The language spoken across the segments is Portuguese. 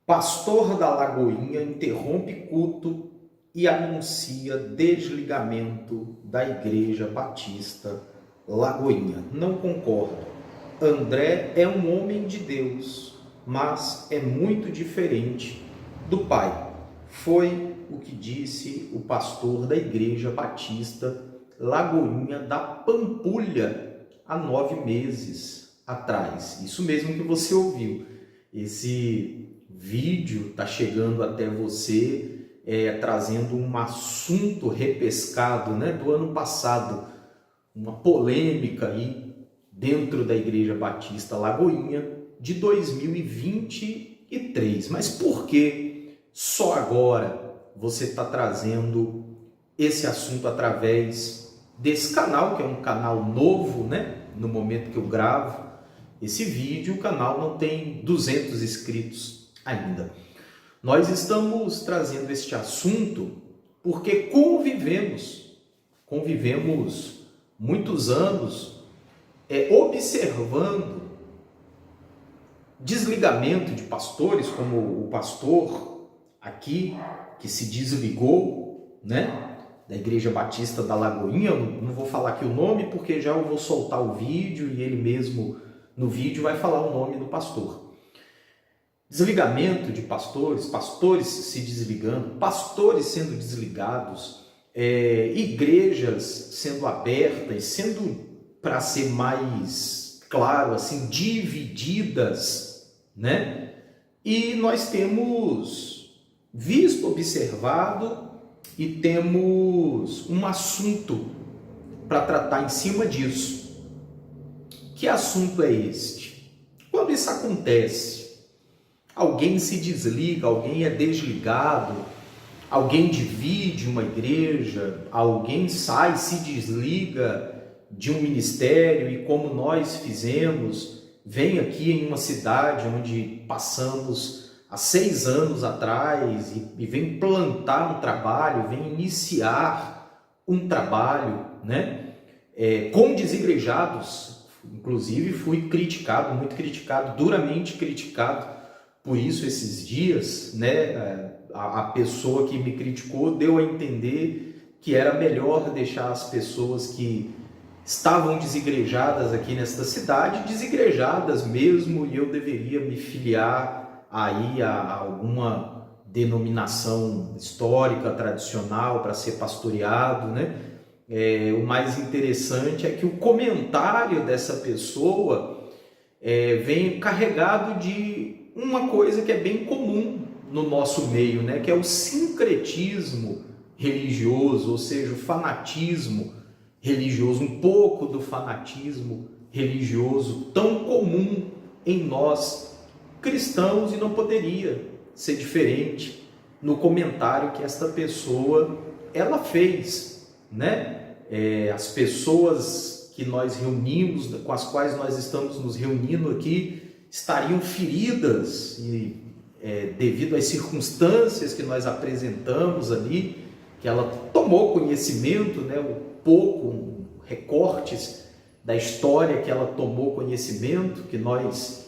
Pastor da Lagoinha interrompe culto e anuncia desligamento da Igreja Batista Lagoinha. Não concordo. André é um homem de Deus, mas é muito diferente do pai. Foi o que disse o pastor da Igreja Batista Lagoinha da Pampulha há 9 meses atrás. Isso mesmo que você ouviu. Esse vídeo está chegando até você trazendo um assunto repescado, do ano passado, uma polêmica aí dentro da Igreja Batista Lagoinha de 2023. Mas por que só agora você está trazendo esse assunto através desse canal, que é um canal novo, no momento que eu gravo esse vídeo? O canal não tem 200 inscritos ainda. Nós estamos trazendo este assunto porque convivemos muitos anos observando desligamento de pastores, como o pastor aqui que se desligou, da Igreja Batista da Lagoinha. Eu não vou falar aqui o nome porque já eu vou soltar o vídeo e ele mesmo no vídeo vai falar o nome do pastor. Desligamento de pastores, pastores se desligando, pastores sendo desligados, igrejas sendo abertas, sendo, para ser mais claro, assim, divididas, E nós temos visto, observado e temos um assunto para tratar em cima disso. Que assunto é este? Quando isso acontece, alguém se desliga, alguém é desligado, alguém divide uma igreja, alguém sai, se desliga de um ministério e, como nós fizemos, vem aqui em uma cidade onde passamos há 6 anos atrás e vem plantar um trabalho, vem iniciar um trabalho, com desigrejados. Inclusive fui criticado, muito criticado, duramente criticado por isso esses dias, A pessoa que me criticou deu a entender que era melhor deixar as pessoas que estavam desigrejadas aqui nesta cidade, desigrejadas mesmo, e eu deveria me filiar aí a alguma denominação histórica, tradicional, para ser pastoreado, O mais interessante é que o comentário dessa pessoa vem carregado de uma coisa que é bem comum no nosso meio, que é o sincretismo religioso, ou seja, o fanatismo religioso, um pouco do fanatismo religioso tão comum em nós cristãos, e não poderia ser diferente no comentário que esta pessoa ela fez, As pessoas que nós reunimos, com as quais nós estamos nos reunindo aqui, estariam feridas e devido às circunstâncias que nós apresentamos ali, que ela tomou conhecimento, recortes da história que ela tomou conhecimento, que nós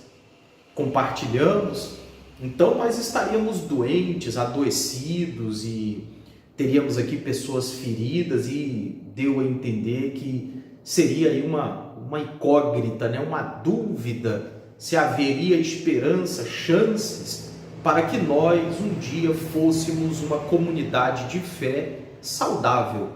compartilhamos. Então nós estaríamos doentes, adoecidos, e teríamos aqui pessoas feridas, e deu a entender que seria aí uma incógnita, uma dúvida, se haveria esperança, chances para que nós um dia fôssemos uma comunidade de fé saudável,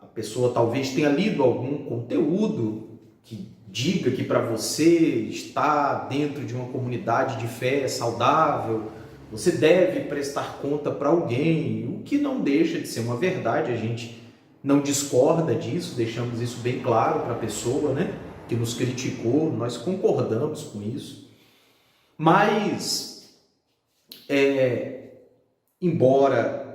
A pessoa talvez tenha lido algum conteúdo que diga que para você estar dentro de uma comunidade de fé saudável, você deve prestar conta para alguém, o que não deixa de ser uma verdade. A gente não discorda disso, deixamos isso bem claro para a pessoa, que nos criticou, nós concordamos com isso. Mas, embora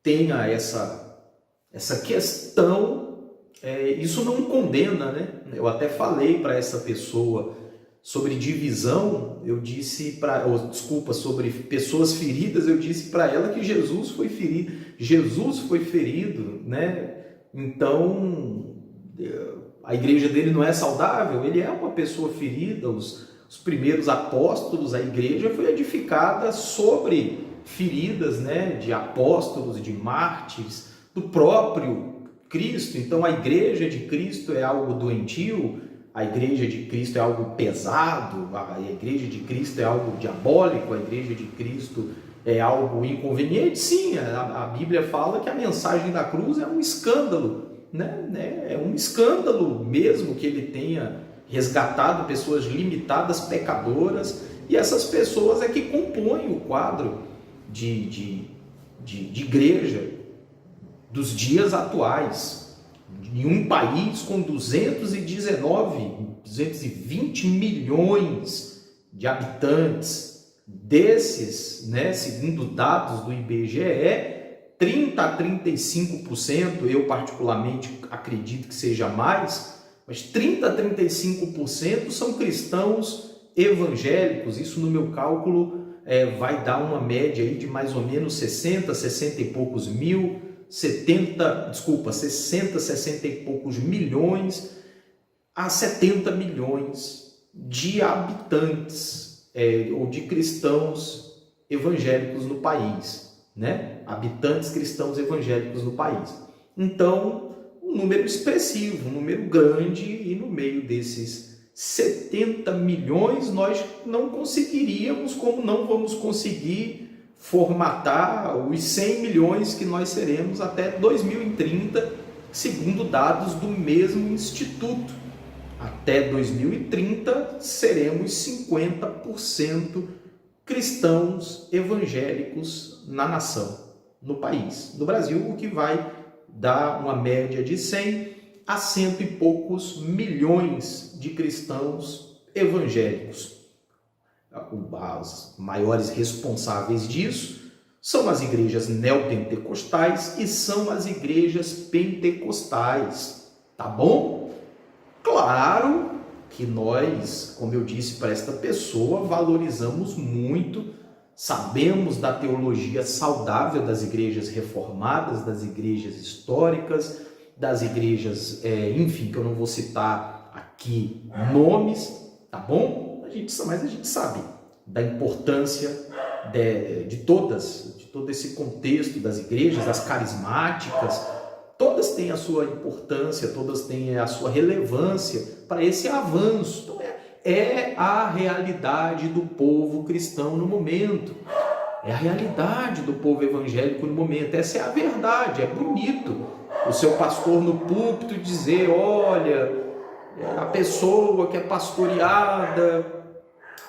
tenha essa questão, isso não condena, Eu até falei para essa pessoa sobre divisão, sobre pessoas feridas, eu disse para ela que Jesus foi ferido, Então, a igreja dele não é saudável, ele é uma pessoa ferida, os os primeiros apóstolos, a igreja foi edificada sobre feridas, né, de apóstolos, de mártires, do próprio Cristo. Então a igreja de Cristo é algo doentio, a igreja de Cristo é algo pesado, a igreja de Cristo é algo diabólico, a igreja de Cristo é algo inconveniente. Sim, a Bíblia fala que a mensagem da cruz é um escândalo, né? É um escândalo mesmo que ele tenha resgatado pessoas limitadas, pecadoras, e essas pessoas é que compõem o quadro de igreja dos dias atuais. Em um país com 220 milhões de habitantes, desses, né, segundo dados do IBGE, 30 a 35%, eu particularmente acredito que seja mais, mas 30 a 35% são cristãos evangélicos. Isso, no meu cálculo, vai dar uma média aí de mais ou menos 60 e poucos mil, 60, 60 e poucos milhões a 70 milhões de habitantes ou de cristãos evangélicos no país, né? Habitantes cristãos evangélicos no país. Então, um número expressivo, um número grande, e no meio desses 70 milhões nós não conseguiríamos, como não vamos conseguir formatar os 100 milhões que nós seremos até 2030, segundo dados do mesmo instituto. Até 2030 seremos 50% cristãos evangélicos na nação, no país, no Brasil, o que vai dar uma média de 100 a 100 e poucos milhões de cristãos evangélicos. As maiores responsáveis disso são as igrejas neopentecostais e são as igrejas pentecostais, tá bom? Claro que nós, como eu disse para esta pessoa, valorizamos muito, sabemos da teologia saudável das igrejas reformadas, das igrejas históricas, das igrejas, enfim, que eu não vou citar aqui nomes, tá bom? Mas a gente sabe da importância de todo esse contexto das igrejas, das carismáticas. Todas têm a sua importância, todas têm a sua relevância para esse avanço. Então, é a realidade do povo cristão no momento. É a realidade do povo evangélico no momento. Essa é a verdade. É bonito o seu pastor no púlpito dizer: olha, a pessoa que é pastoreada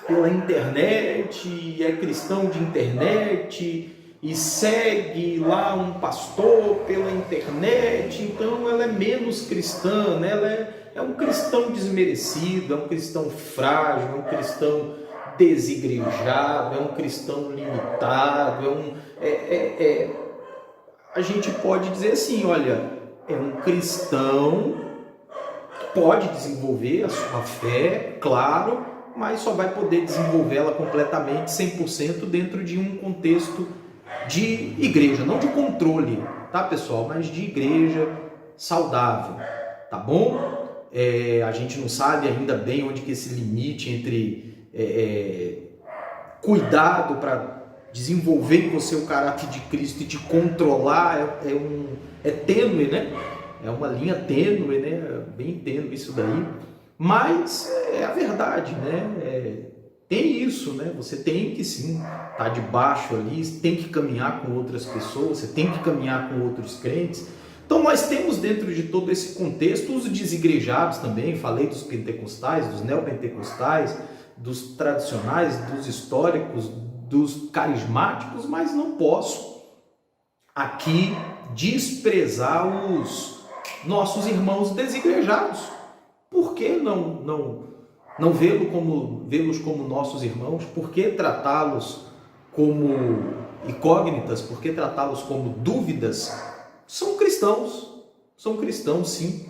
pela internet, é cristão de internet e segue lá um pastor pela internet, então ela é menos cristã, né? Ela é um cristão desmerecido, é um cristão frágil, é um cristão desigrejado, é um cristão limitado, a gente pode dizer assim, olha, é um cristão que pode desenvolver a sua fé, claro, mas só vai poder desenvolvê-la completamente, 100%, dentro de um contexto de igreja, não de controle, tá, pessoal? Mas de igreja saudável, tá bom? A gente não sabe ainda bem onde que esse limite entre cuidado para desenvolver em você o caráter de Cristo e te controlar é tênue, né? É uma linha tênue, né? Bem tênue isso daí. Mas é a verdade, né? Tem isso, né? Você tem que sim estar debaixo ali, tem que caminhar com outras pessoas, você tem que caminhar com outros crentes. Então nós temos dentro de todo esse contexto os desigrejados também, falei dos pentecostais, dos neopentecostais, dos tradicionais, dos históricos, dos carismáticos, mas não posso aqui desprezar os nossos irmãos desigrejados. Por que não vê-los como nossos irmãos? Por que tratá-los como incógnitas? Por que tratá-los como dúvidas? São cristãos sim,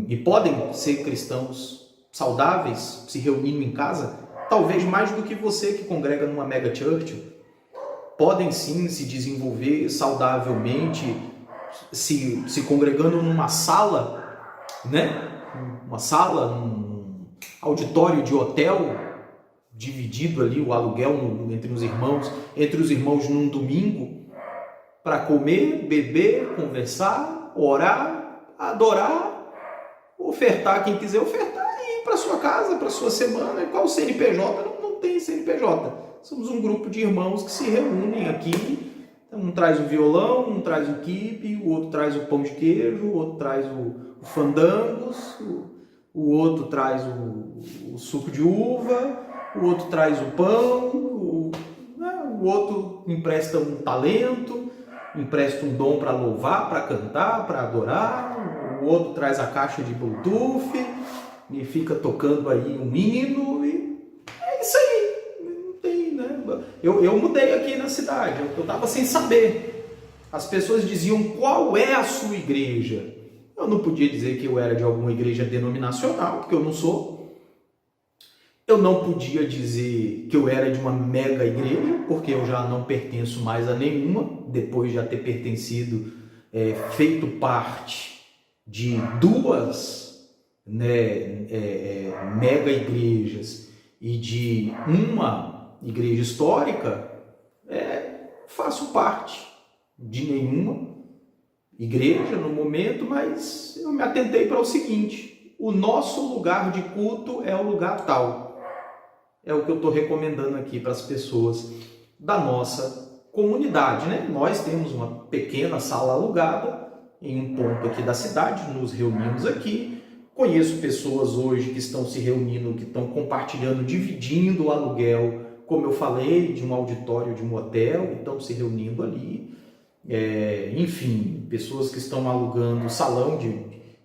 e podem ser cristãos saudáveis, se reunindo em casa, talvez mais do que você que congrega numa mega church. Podem sim se desenvolver saudavelmente, se congregando numa sala, né? Uma sala, num auditório de hotel, dividido ali o aluguel entre os irmãos num domingo, para comer, beber, conversar, orar, adorar, ofertar quem quiser ofertar e ir para sua casa, para sua semana. Qual o CNPJ? Não tem CNPJ. Somos um grupo de irmãos que se reúnem aqui. Um traz o violão, um traz o quibe, o outro traz o pão de queijo, o outro traz o fandangos, o outro traz o suco de uva, o outro traz o pão, o outro empresta um talento, empresta um dom para louvar, para cantar, para adorar, o outro traz a caixa de Bluetooth e fica tocando aí um hino, e é isso aí. Não tem, né? Eu mudei aqui na cidade, eu estava sem saber. As pessoas diziam: qual é a sua igreja? Eu não podia dizer que eu era de alguma igreja denominacional, porque eu não sou. Eu não podia dizer que eu era de uma mega igreja, porque eu já não pertenço mais a nenhuma, depois de já ter pertencido, feito parte de duas, né, mega igrejas e de uma igreja histórica. Faço parte de nenhuma igreja no momento, mas eu me atentei para o seguinte: o nosso lugar de culto é o lugar tal. É o que eu estou recomendando aqui para as pessoas da nossa comunidade, né? Nós temos uma pequena sala alugada em um ponto aqui da cidade, nos reunimos aqui. Conheço pessoas hoje que estão se reunindo, que estão compartilhando, dividindo o aluguel, como eu falei, de um auditório de um hotel, e estão se reunindo ali. Enfim, pessoas que estão alugando salão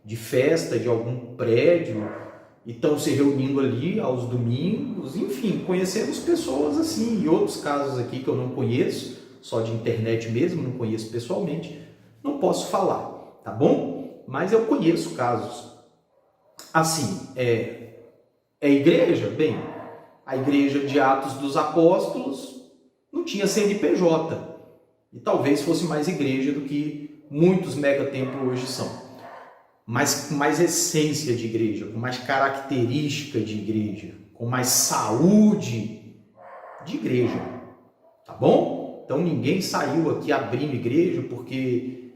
de festa de algum prédio e estão se reunindo ali aos domingos. Enfim, conhecemos pessoas assim, e outros casos aqui que eu não conheço, só de internet mesmo, não conheço pessoalmente, não posso falar, tá bom? Mas eu conheço casos assim. Igreja? Bem, a igreja de Atos dos Apóstolos não tinha CNPJ, e talvez fosse mais igreja do que muitos megatemplos hoje são. Mas com mais essência de igreja, com mais característica de igreja, com mais saúde de igreja, tá bom? Então ninguém saiu aqui abrindo igreja porque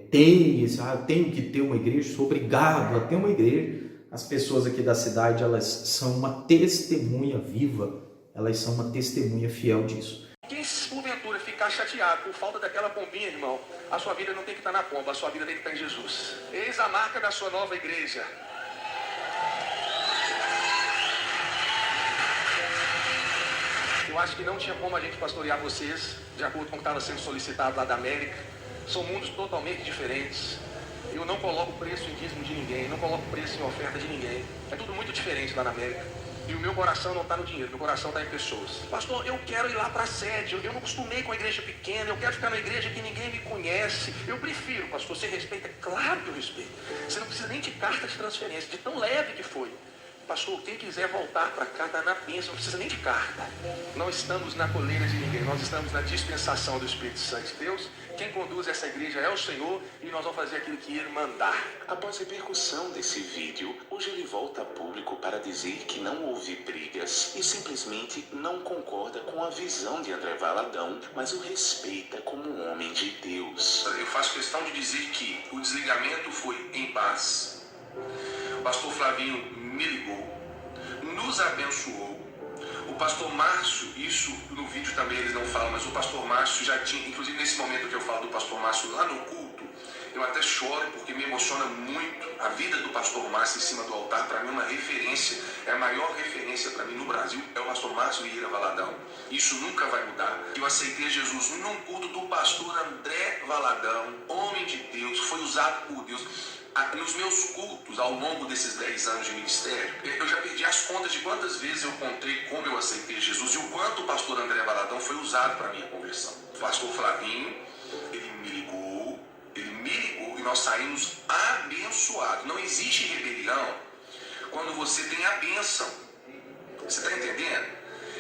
tenho que ter uma igreja, sou obrigado a ter uma igreja. As pessoas aqui da cidade, elas são uma testemunha viva, elas são uma testemunha fiel disso. Quem porventura ficar chateado por falta daquela pombinha, irmão, a sua vida não tem que estar na pomba, a sua vida tem que estar em Jesus. Eis a marca da sua nova igreja. Eu acho que não tinha como a gente pastorear vocês, de acordo com o que estava sendo solicitado lá da América. São mundos totalmente diferentes. Eu não coloco preço em dízimo de ninguém, não coloco preço em oferta de ninguém. É tudo muito diferente lá na América. E o meu coração não está no dinheiro, meu coração está em pessoas. Pastor, eu quero ir lá para a sede, eu não acostumei com a igreja pequena, eu quero ficar na igreja que ninguém me conhece. Eu prefiro, pastor, você respeita? É claro que eu respeito. Você não precisa nem de carta de transferência, de tão leve que foi. Pastor, quem quiser voltar para cá, está na bênção, não precisa nem de carta. Não estamos na coleira de ninguém, nós estamos na dispensação do Espírito Santo de Deus. Quem conduz essa igreja é o Senhor e nós vamos fazer aquilo que Ele mandar. Após a repercussão desse vídeo, hoje ele volta a público para dizer que não houve brigas e simplesmente não concorda com a visão de André Valadão, mas o respeita como um homem de Deus. Eu faço questão de dizer que o desligamento foi em paz. O pastor Flavinho me ligou, nos abençoou. O pastor Márcio, isso no vídeo também eles não falam, mas o pastor Márcio já tinha, inclusive nesse momento que eu falo do pastor Márcio lá no culto, eu até choro porque me emociona muito a vida do pastor Márcio em cima do altar. Para mim é uma referência, é a maior referência para mim no Brasil, é o pastor Márcio Vieira Valadão. Isso nunca vai mudar. Eu aceitei Jesus num culto do pastor André Valadão, homem de Deus, foi usado por Deus. Nos meus cultos, ao longo desses 10 anos de ministério, eu já perdi as contas de quantas vezes eu contei como eu aceitei Jesus e o quanto o pastor André Valadão foi usado para a minha conversão. O pastor Flavinho, ele me ligou e nós saímos abençoados. Não existe rebelião quando você tem a bênção. Você está entendendo?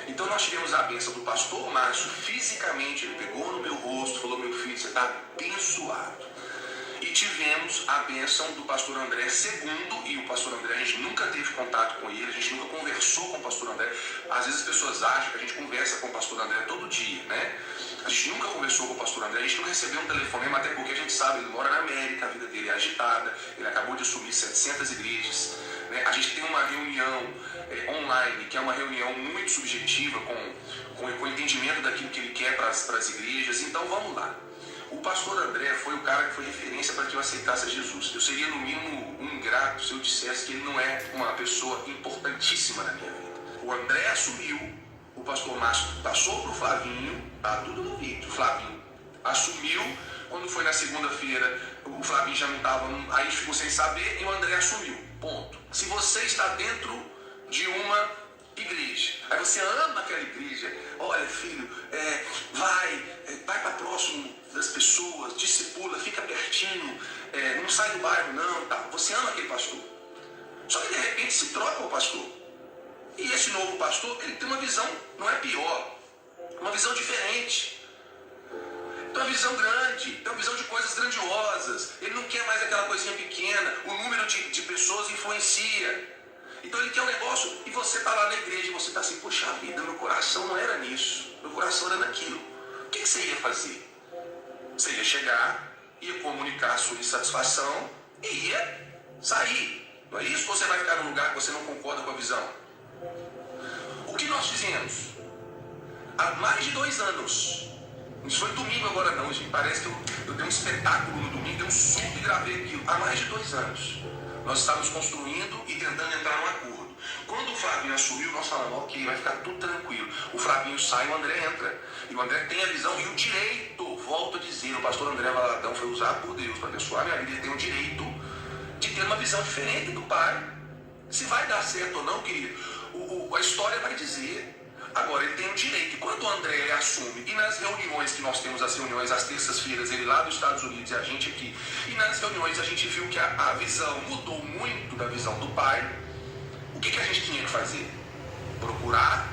Então nós tivemos a bênção do pastor Márcio, fisicamente, ele pegou no meu rosto, falou: meu filho, você está abençoado. e tivemos a bênção do pastor André II, e o pastor André, a gente nunca teve contato com ele, a gente nunca conversou com o pastor André. Às vezes as pessoas acham que a gente conversa com o pastor André todo dia, né? A gente nunca conversou com o pastor André, a gente não recebeu um telefonema, até porque a gente sabe, ele mora na América, a vida dele é agitada, ele acabou de assumir 700 igrejas, né? A gente tem uma reunião online, que é uma reunião muito subjetiva, com o entendimento daquilo que ele quer para as igrejas. Então vamos lá. O pastor André foi o cara que foi referência para que eu aceitasse Jesus. Eu seria, no mínimo, um ingrato se eu dissesse que ele não é uma pessoa importantíssima na minha vida. O André assumiu, o pastor Márcio passou para o Flavinho, tá tudo no vídeo. O Flavinho assumiu, quando foi na segunda-feira, o Flavinho já não estava, aí ficou sem saber, e o André assumiu. Ponto. Se você está dentro de uma igreja, aí você ama aquela igreja, olha filho, vai para próximo das pessoas, discipula, fica pertinho, não sai do bairro não, tá? Você ama aquele pastor, só que de repente se troca o pastor, e esse novo pastor, ele tem uma visão, não é pior, uma visão diferente, tem uma visão grande, tem uma visão de coisas grandiosas, ele não quer mais aquela coisinha pequena, o número de pessoas influencia. Então ele quer um negócio e você está lá na igreja e você está assim, poxa vida, meu coração não era nisso, meu coração era naquilo. O que você ia fazer? Você ia chegar, ia comunicar a sua insatisfação e ia sair. Não é isso? Ou você vai ficar num lugar que você não concorda com a visão? O que nós fizemos? Há mais de 2 anos. Isso foi domingo agora não, gente. Parece que eu dei um espetáculo no domingo, dei um surto e gravei aquilo. Há mais de 2 anos. Nós estávamos construindo e tentando entrar num acordo. Quando o Flavinho assumiu, nós falamos, ok, vai ficar tudo tranquilo. O Flavinho sai, o André entra. E o André tem a visão e o direito, volto a dizer, o pastor André Valadão foi usado por Deus para abençoar minha vida. Ele tem o direito de ter uma visão diferente do pai. Se vai dar certo ou não, querido, a história vai dizer. Agora, ele tem o direito. Quando o André assume, e nas reuniões que nós temos, as reuniões às terças-feiras, ele lá dos Estados Unidos e a gente aqui, e nas reuniões a gente viu que a visão mudou muito da visão do pai. O que a gente tinha que fazer? Procurar.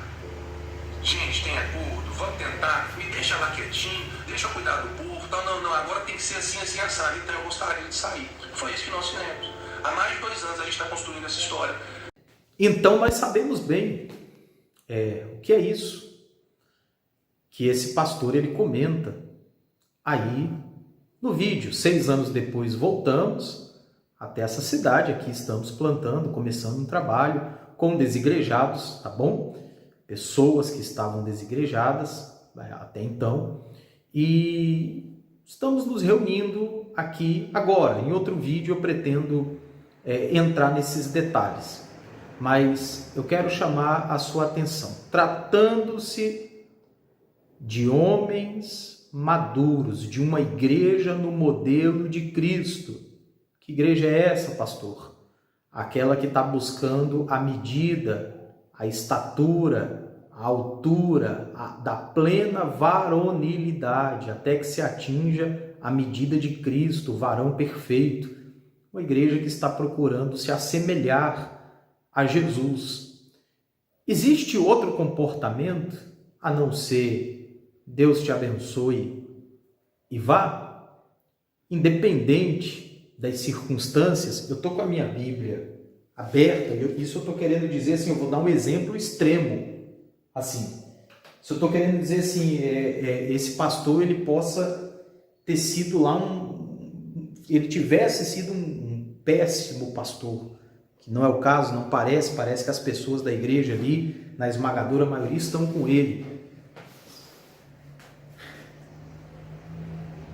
Gente, tem acordo, vamos tentar, me deixa lá quietinho, deixa eu cuidar do povo, tal. Não, agora tem que ser assim, assim, assado, então eu gostaria de sair. Foi isso que nós fizemos. Há mais de 2 anos a gente está construindo essa história. Então nós sabemos bem o que é isso que esse pastor ele comenta aí no vídeo. 6 anos depois voltamos até essa cidade aqui, estamos plantando, começando um trabalho com desigrejados, tá bom? Pessoas que estavam desigrejadas até então, e estamos nos reunindo aqui agora. Em outro vídeo eu pretendo entrar nesses detalhes. Mas eu quero chamar a sua atenção. Tratando-se de homens maduros, de uma igreja no modelo de Cristo. Que igreja é essa, pastor? Aquela que está buscando a medida, a estatura, a altura da plena varonilidade, até que se atinja a medida de Cristo, o varão perfeito. Uma igreja que está procurando se assemelhar a Jesus. Existe outro comportamento a não ser Deus te abençoe e vá? Independente das circunstâncias, eu estou com a minha Bíblia aberta, isso eu estou querendo dizer assim, eu vou dar um exemplo extremo, assim, se eu estou querendo dizer assim, esse pastor ele possa ter sido lá ele tivesse sido um péssimo pastor, que não é o caso, não parece que as pessoas da igreja ali, na esmagadora maioria, estão com ele.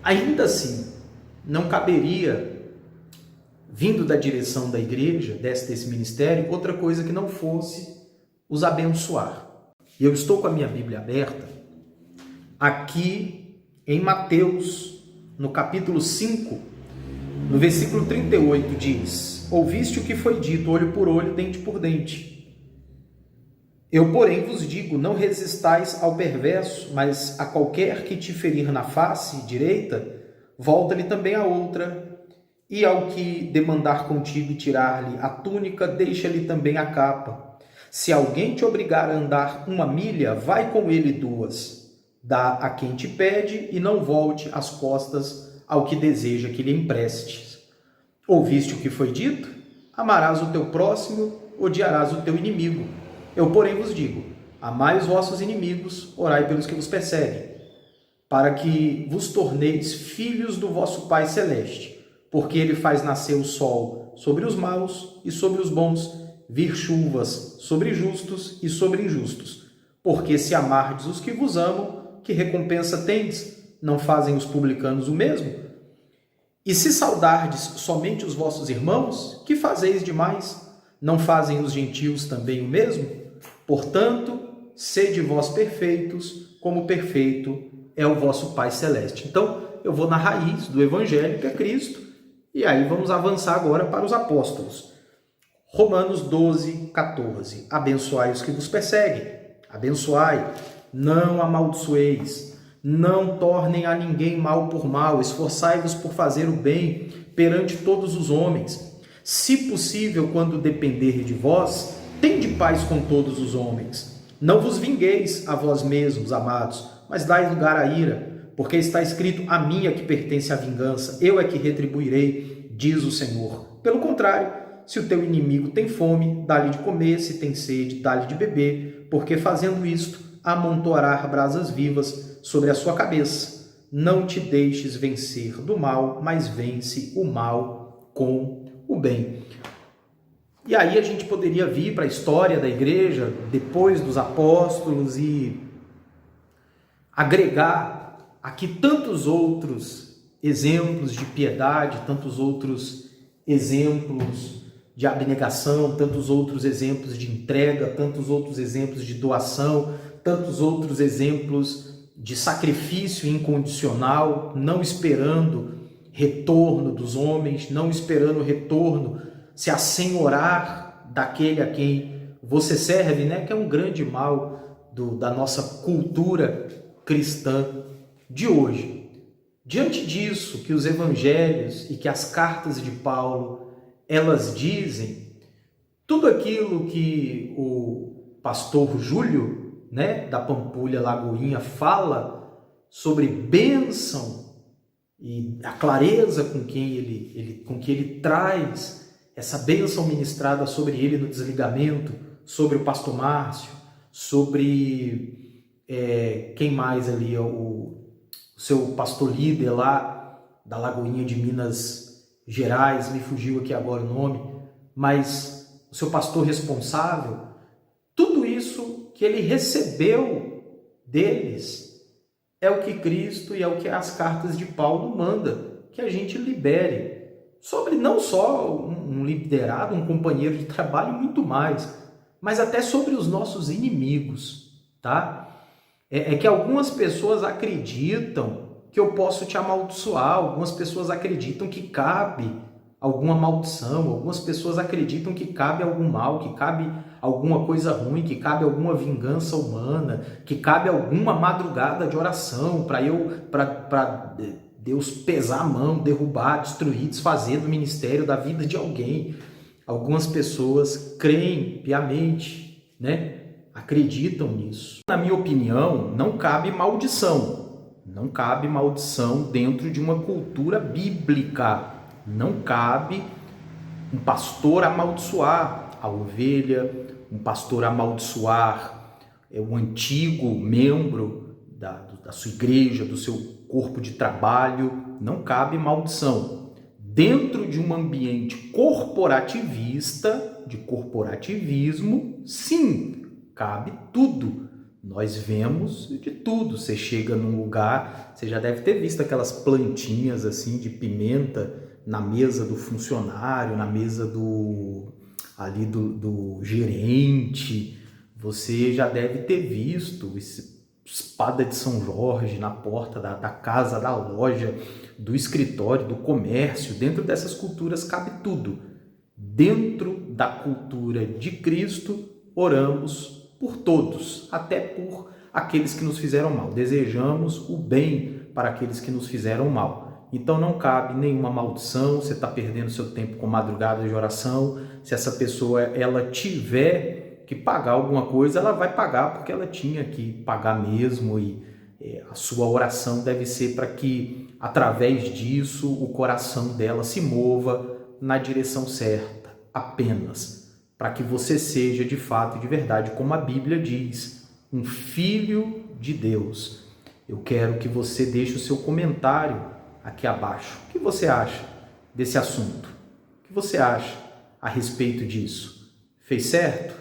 Ainda assim, não caberia, vindo da direção da igreja, desse ministério, outra coisa que não fosse os abençoar. E eu estou com a minha Bíblia aberta, aqui em Mateus, no capítulo 5, no versículo 38, diz: ouviste o que foi dito, olho por olho, dente por dente. Eu, porém, vos digo, não resistais ao perverso, mas a qualquer que te ferir na face direita, volta-lhe também a outra, e ao que demandar contigo tirar-lhe a túnica, deixa-lhe também a capa. Se alguém te obrigar a andar 1 milha, vai com ele 2. Dá a quem te pede, e não volte as costas ao que deseja que lhe emprestes. Ouviste o que foi dito? Amarás o teu próximo, odiarás o teu inimigo. Eu, porém, vos digo, amai os vossos inimigos, orai pelos que vos perseguem, para que vos torneis filhos do vosso Pai Celeste, porque ele faz nascer o sol sobre os maus e sobre os bons, vir chuvas sobre justos e sobre injustos. Porque se amardes os que vos amam, que recompensa tendes? Não fazem os publicanos o mesmo? E se saudardes somente os vossos irmãos, que fazeis demais? Não fazem os gentios também o mesmo? Portanto, sede vós perfeitos, como perfeito é o vosso Pai Celeste. Então, eu vou na raiz do Evangelho, que é Cristo, e aí vamos avançar agora para os apóstolos. Romanos 12, 14. Abençoai os que vos perseguem. Abençoai, não amaldiçoeis, não tornem a ninguém mal por mal, esforçai-vos por fazer o bem perante todos os homens. Se possível, quando depender de vós, tende paz com todos os homens. Não vos vingueis a vós mesmos, amados, mas dai lugar à ira, porque está escrito: a mim é que pertence a vingança, eu é que retribuirei, diz o Senhor. Pelo contrário, se o teu inimigo tem fome, dá-lhe de comer, se tem sede, dá-lhe de beber, porque fazendo isto, amontoará brasas vivas sobre a sua cabeça. Não te deixes vencer do mal, mas vence o mal com o bem. E aí a gente poderia vir para a história da igreja, depois dos apóstolos, e agregar aqui tantos outros exemplos de piedade, tantos outros exemplos de abnegação, tantos outros exemplos de entrega, tantos outros exemplos de doação, tantos outros exemplos de sacrifício incondicional, não esperando retorno dos homens, não esperando retorno, se assenhorar daquele a quem você serve, né? Que é um grande mal da nossa cultura cristã de hoje. Diante disso, que os evangelhos e que as cartas de Paulo, elas dizem, tudo aquilo que o pastor Júlio, né, da Pampulha Lagoinha, fala sobre bênção e a clareza com que ele traz essa bênção ministrada sobre ele no desligamento, sobre o pastor Márcio, sobre quem mais ali, o seu pastor líder lá da Lagoinha de Minas Gerais, me fugiu aqui agora o nome, mas o seu pastor responsável, tudo isso que ele recebeu deles é o que Cristo e é o que as cartas de Paulo mandam, que a gente libere sobre não só um liderado, um companheiro de trabalho, muito mais, mas até sobre os nossos inimigos, tá? É que algumas pessoas acreditam que eu posso te amaldiçoar, algumas pessoas acreditam que cabe alguma maldição, algumas pessoas acreditam que cabe algum mal, que cabe alguma coisa ruim, que cabe alguma vingança humana, que cabe alguma madrugada de oração para Deus pesar a mão, derrubar, destruir, desfazer do ministério, da vida de alguém. Algumas pessoas creem piamente, né? Acreditam nisso. Na minha opinião, não cabe maldição. Não cabe maldição dentro de uma cultura bíblica. Não cabe um pastor amaldiçoar a ovelha, um pastor amaldiçoar o antigo membro da sua igreja, do seu corpo de trabalho. Não cabe maldição. Dentro de um ambiente corporativista, de corporativismo, sim, cabe tudo. Nós vemos de tudo. Você chega num lugar, você já deve ter visto aquelas plantinhas assim de pimenta na mesa do funcionário, na mesa do gerente. Você já deve ter visto espada de São Jorge na porta da casa, da loja, do escritório, do comércio. Dentro dessas culturas cabe tudo. Dentro da cultura de Cristo, oramos por todos, até por aqueles que nos fizeram mal. Desejamos o bem para aqueles que nos fizeram mal. Então não cabe nenhuma maldição. Você está perdendo seu tempo com madrugada de oração. Se essa pessoa ela tiver que pagar alguma coisa, ela vai pagar porque ela tinha que pagar mesmo, e a sua oração deve ser para que através disso, o coração dela se mova na direção certa, apenas, para que você seja de fato e de verdade, como a Bíblia diz, um filho de Deus. Eu quero que você deixe o seu comentário aqui abaixo. O que você acha desse assunto? O que você acha a respeito disso? Fez certo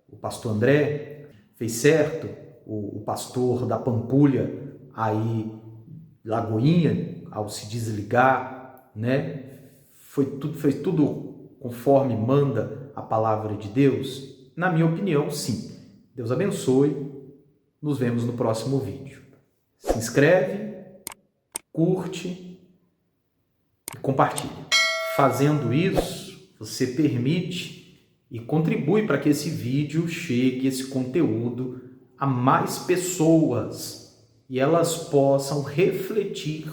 o pastor André? Fez certo o pastor da Pampulha aí, Lagoinha, ao se desligar, né? Fez tudo conforme manda a palavra de Deus? Na minha opinião, sim. Deus abençoe. Nos vemos no próximo vídeo. Se inscreve, curte e compartilha. Fazendo isso, você permite e contribui para que esse vídeo chegue, esse conteúdo, a mais pessoas e elas possam refletir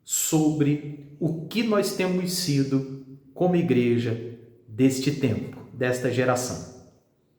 sobre o que nós temos sido como igreja deste tempo, desta geração.